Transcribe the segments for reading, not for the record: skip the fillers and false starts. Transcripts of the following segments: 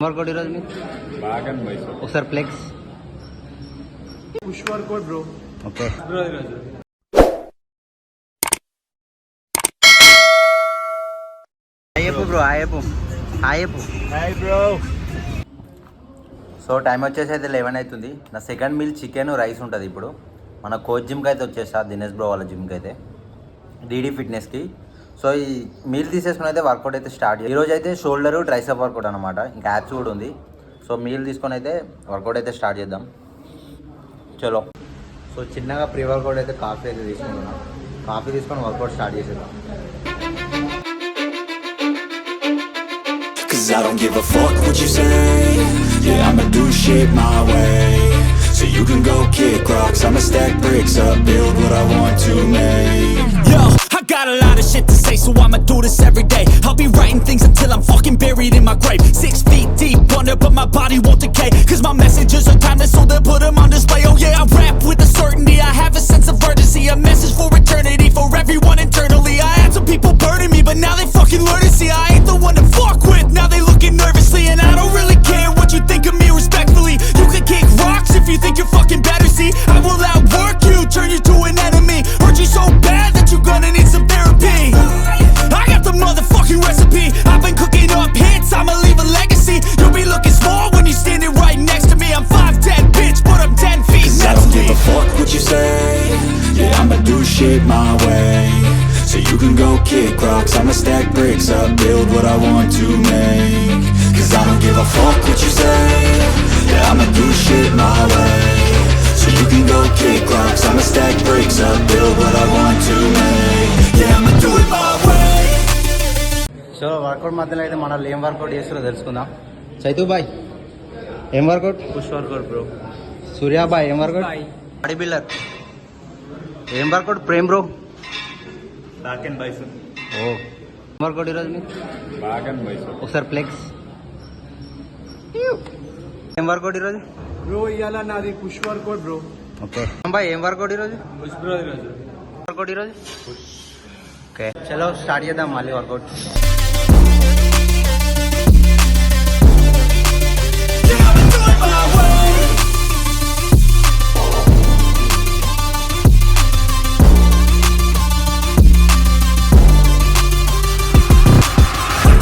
Work out ఈరోజు మీరు బాగా బైసెప్ ఒకసారి flex push workout bro. Okay bro ఈరోజు అయ్యప్పు బ్రో అయ్యప్పు అయ్యప్పు హాయ్ బ్రో. సో టైం వచ్చేసి అయితే 11 అవుతుంది. నా సెకండ్ మీల్ చికెన్ రైస్ ఉంటుంది. ఇప్పుడు మన కోచ్ జిమ్కి అయితే వచ్చేసా, దినేష్ బ్రో వాళ్ళ జిమ్కి అయితే, డీడీ ఫిట్నెస్కి. సో ఈ మీల్ తీసేసుకుని అయితే వర్కౌట్ అయితే స్టార్ట్ చేయాలి. ఈరోజు అయితే షోల్డరు ట్రైసెప్ వర్కౌట్ అనమాట, ఇంకా యాప్స్ కూడా ఉంది. సో మీల్ తీసుకొని అయితే వర్కౌట్ అయితే స్టార్ట్ చేద్దాం. చలో. సో చిన్నగా ప్రీ వర్కౌట్ అయితే కాఫీ అయితే తీసుకుంటున్నాం. కాఫీ తీసుకొని వర్కౌట్ స్టార్ట్ చేసేద్దాం. Cause I don't give a fuck what you say. Yeah, I'ma do shit my way. So you can go kick rocks, I'ma stack bricks up, build what I want to make. Yo, I got a lot of shit to say, so I'ma do this every day. I'll be writing things until I'm fucking buried in my grave. 6 feet deep under, but my body won't decay. Cause my messages are timeless, so they'll put them on display. Oh yeah, I rap with a certainty, I have a sense of urgency. A message for eternity, for everyone internally. I had some people burning me, but now they fucking learn to see I ain't the one to fuck with, now they looking nervously. And I don't really care what you think of me respectfully. You can kick rocks if you think you're fucking better, see. I will outwork you, turn you to an enemy. Hurt you so bad that you're gonna need some therapy. I got the motherfucking recipe, I've been cooking up hits, I'ma leave a legacy. You'll be looking small when you're standing right next to me. I'm 5'10", bitch, but I'm 10 feet next to me. I don't give a fuck what you say. Yeah, I'ma do shit my way. So you can go kick rocks, I'ma stack bricks up, build what I want to make. Cause I don't give a fuck what you say. Yeah, I'ma do shit my way. So you can go kick rocks, I'ma stack bricks up, build what I want to make. Yeah, I'ma do it my way. So workout మధ్యలో అయితే మనల్ని ఏం workout చేస్తారో తెలుసుకుందాం. Chaitu boy ఏం workout? Push workout bro. Surya boy ఏం workout? Body builder ఏం workout? Prem bro back and bicep. Oh workout ఈరోజు మీరు బాగా బైసెప్. ఒకసారి ఫ్లెక్స్ ఏం వర్కౌట్ ఈరోజు? బ్రో ఇవాళ నాది push workout bro. Okay boy ఏం వర్కౌట్ ఈరోజు? పుష్ బ్రో ఈరోజు. వర్కౌట్ ఈరోజు ఓకే. చలో స్టార్ట్ చేద్దాం మళ్ళీ workout. Yeah, I'ma do it my way.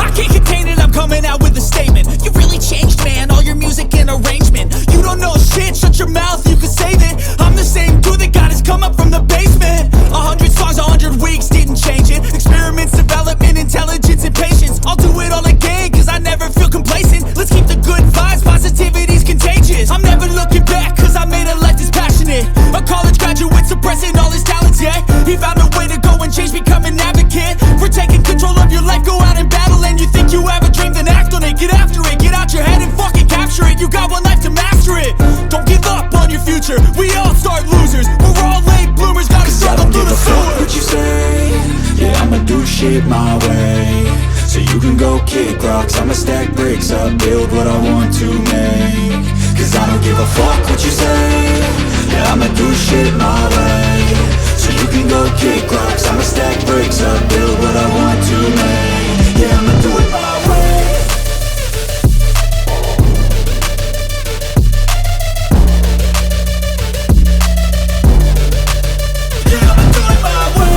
I can't contain it, I'm coming out with a statement. You really changed, man, all your music and arrangement. You don't know shit, shut your mouth, you can save it. I'm the same dude that got his come up from the basement. 100 songs, 100 weeks, didn't change it. Experiments, development, intelligence, and patience. I'll do it all again, cause I never feel complacent. Let's keep the good vibes, positivity's contagious. I'm never looking back, cause I made a life that's passionate. A college graduate suppressing all his talents, yeah. He found a way to go and change, become an advocate. For taking control of your life, go out and battle. And you think you have a dream, then act on it. Get after it, get out your head and fucking capture it. You got one life to master it. Don't give up on your future, we all start losers. We're all late bloomers, gotta struggle through the sewer. What you say? Yeah, I'ma do shit my way. So you can go kick rocks, I'ma stack bricks up, build what I want to make. Cause I don't give a fuck what you say. Yeah, I'ma do shit my way. So you can go kick rocks, I'ma stack bricks up, build what I want to make. Yeah, I'ma do it my way. Yeah, I'ma do it my way.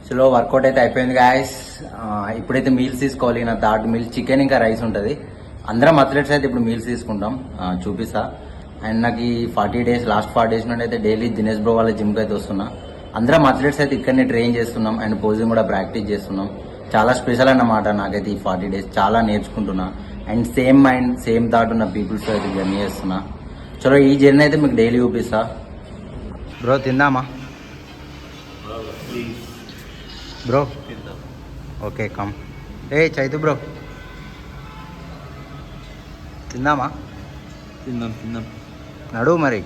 చలో work out అయితే అయిపోయింది guys. ఇప్పుడైతే meals తీసుకోవాలి. నా third meal chicken ఇంకా rice ఉంటుంది. అందరం athletes అయితే ఇప్పుడు మీల్స్ తీసుకుంటాం, చూపిస్తా. అండ్ నాకు ఈ 40 days లాస్ట్ 40 days నుండి అయితే డైలీ దినేష్ బ్రో వాళ్ళ జిమ్కి అయితే వస్తున్నా. అందరం అథ్లెట్స్ అయితే ఇక్కడనే ట్రైన్ చేస్తున్నాం అండ్ పోజింగ్ కూడా ప్రాక్టీస్ చేస్తున్నాం. చాలా స్పెషల్ అన్నమాట నాకైతే ఈ 40 days. చాలా నేర్చుకుంటున్నా and same mind same thought ఉన్న పీపుల్స్ అయితే జర్నీ చేస్తున్నా. చలో ఈ జర్నీ అయితే మీకు డైలీ చూపిస్తా. బ్రో తిందామా please? Bro. Okay, come. Hey, Chaitu bro. తిందామా? తిందాం నడువు మరి.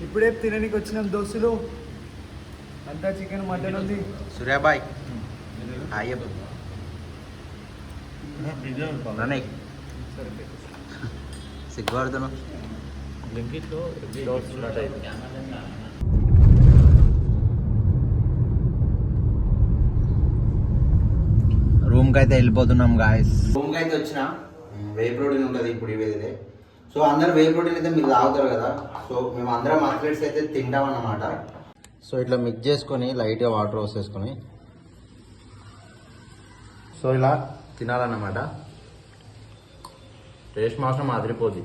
ఇప్పుడే తినడానికి వచ్చినాం దోస్తులు. అంతా చికెన్ మటన్ ఉంది. సూర్యాబాయ్ హాయ్ నన్నయ్య సిగ్గుపడుతున్నావు. రూమ్కి అయితే వెళ్ళిపోతున్నాం గాయస్. రూమ్కి అయితే వచ్చిన వే ప్రోటీన్ ఉంటుంది ఇప్పుడు ఇవేదే. సో అందరు వే ప్రోటీన్ అయితే మీరు తాగుతారు కదా. సో మేము అందరం అథ్లెట్స్ అయితే తింటాం అన్నమాట. సో ఇట్లా మిక్స్ చేసుకొని లైట్గా వాటర్ పోసేసుకొని సో ఇలా తినాలన్నమాట. టేస్ట్ మాత్రం అదిరిపోద్ది.